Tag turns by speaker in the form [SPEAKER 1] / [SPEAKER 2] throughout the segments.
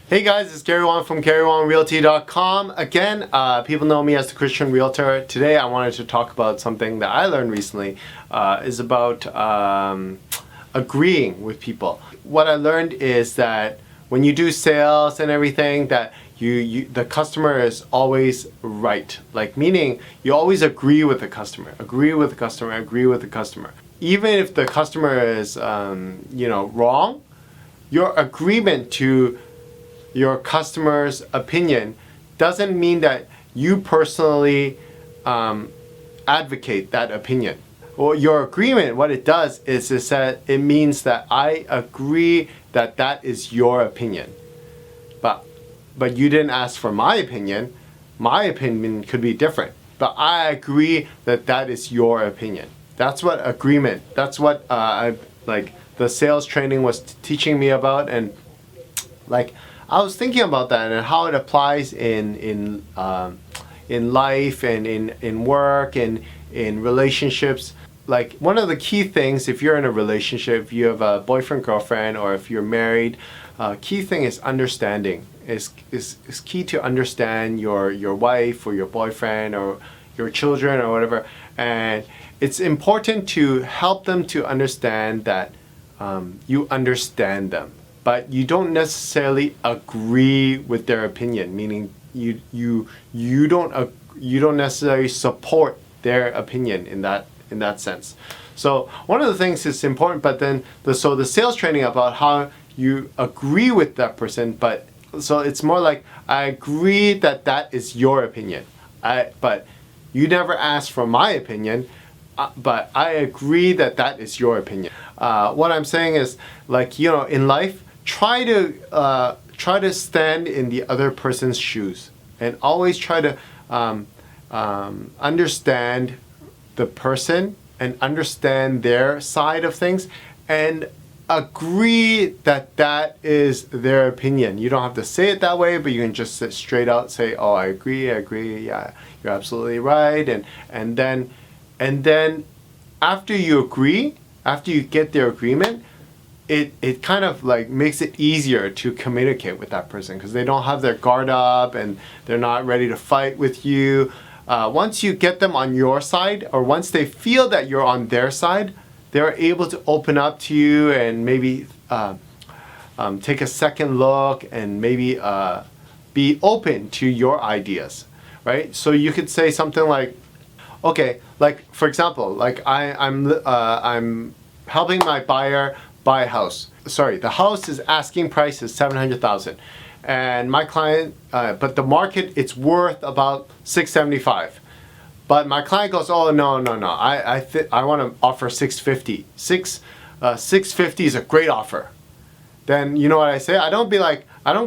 [SPEAKER 1] Hey guys, it's Gary Wong from GaryWongRealty.com. Again, people know me as the Christian Realtor. Today I wanted to talk about something that I learned recently, is about agreeing with people. What I learned is that when you do sales and everything, that the customer is always right. Like, meaning you always agree with the customer, agree with the customer, agree with the customer. Even if the customer is, wrong, your agreement to your customer's opinion doesn't mean that you personally advocate that opinion. Well, your agreement, what it does is that it means that I agree that that is your opinion. But you didn't ask for my opinion. My opinion could be different. But I agree that that is your opinion. That's what agreement, that's what the sales training was teaching me about. And I was thinking about that and how it applies in life and in work and in relationships. Like, one of the key things, if you're in a relationship, if you have a boyfriend, girlfriend, or if you're married, key thing is understanding. Is key to understand your wife or your boyfriend or your children or whatever. And it's important to help them to understand that you understand them, but you don't necessarily agree with their opinion, meaning you don't necessarily support their opinion in that sense. So one of the things is important, but then the sales training about how you agree with that person, but so it's more like, I agree that that is your opinion. But you never asked for my opinion, but I agree that that is your opinion. What I'm saying is, in life, try to stand in the other person's shoes, and always try to understand the person and understand their side of things, and agree that that is their opinion. You don't have to say it that way, but you can just straight out say, "Oh, I agree, yeah, you're absolutely right." And then after you agree, after you get their agreement, it kind of like makes it easier to communicate with that person, because they don't have their guard up and they're not ready to fight with you. Once you get them on your side, or once they feel that you're on their side, they're able to open up to you and maybe take a second look and maybe be open to your ideas, right? So you could say something like, okay, like for example, like I'm helping my buyer buy a house. Sorry, the house is asking price is $700,000, and my client, but the market, it's worth about $675,000. But my client goes, "Oh, no, I want to offer $650,000. $650,000 is a great offer." Then you know what I say? I don't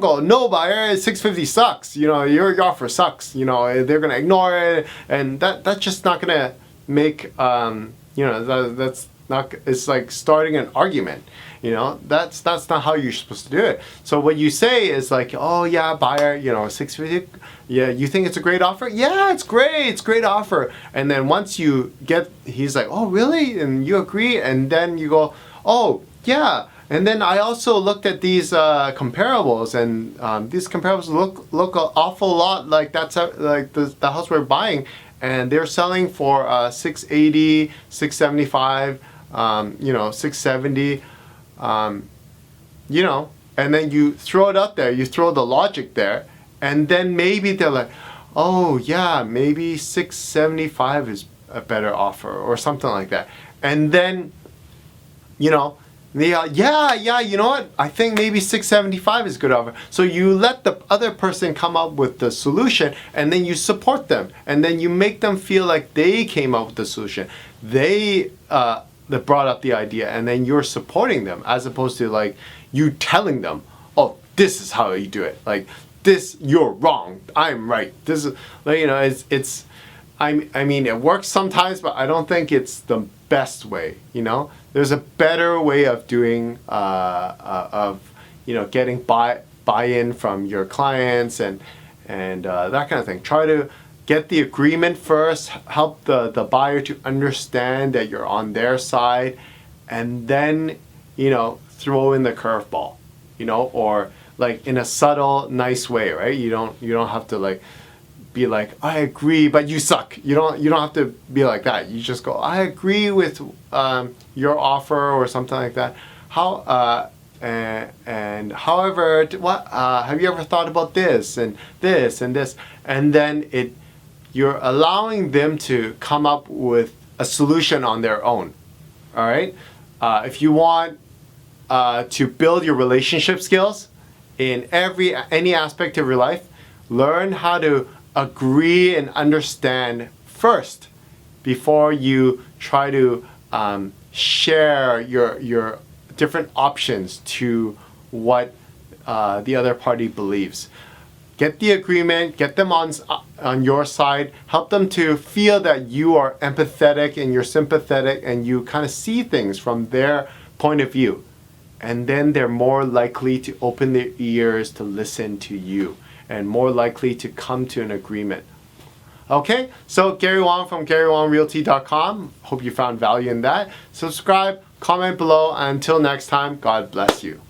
[SPEAKER 1] go, "No, buyer, $650,000 sucks. Your offer sucks." They're gonna ignore it, and that's just not gonna make that's not. It's like starting an argument. That's not how you're supposed to do it. So what you say is like, "Oh yeah, buyer, $650. Yeah, you think it's a great offer? Yeah, it's great offer." And then once you get, he's like, "Oh really?" And you agree, and then you go, "Oh yeah." And then I also looked at these comparables, and these comparables look an awful lot like like the house we're buying, and they're selling for $680,000, $675,000, $670,000. And then you throw it out there, you throw the logic there, and then maybe they're like, "Oh yeah, maybe $675,000 is a better offer," or something like that. And then, they are, yeah, you know what? I think maybe $675,000 is a good offer. So you let the other person come up with the solution, and then you support them, and then you make them feel like they came up with the solution. They brought up the idea, and then you're supporting them, as opposed to like you telling them, "Oh, this is how you do it. Like this, you're wrong. I'm right." This is I mean, it works sometimes, but I don't think it's the best way. There's a better way of doing getting buy-in from your clients and that kind of thing. Try to get the agreement first, help the buyer to understand that you're on their side, and then throw in the curveball, or like in a subtle, nice way, right? You don't have to like be like, I agree, but you suck. You don't have to be like that. You just go, I agree with your offer or something like that. And however, what have you ever thought about this and this and this? And then you're allowing them to come up with a solution on their own. All right. If you want to build your relationship skills in any aspect of your life, learn how to agree and understand first before you try to share your different options to what the other party believes. Get the agreement, get them on your side, help them to feel that you are empathetic and you're sympathetic and you kind of see things from their point of view. And then they're more likely to open their ears to listen to you and more likely to come to an agreement. Okay, so Gary Wong from GaryWongRealty.com. Hope you found value in that. Subscribe, comment below, and until next time, God bless you.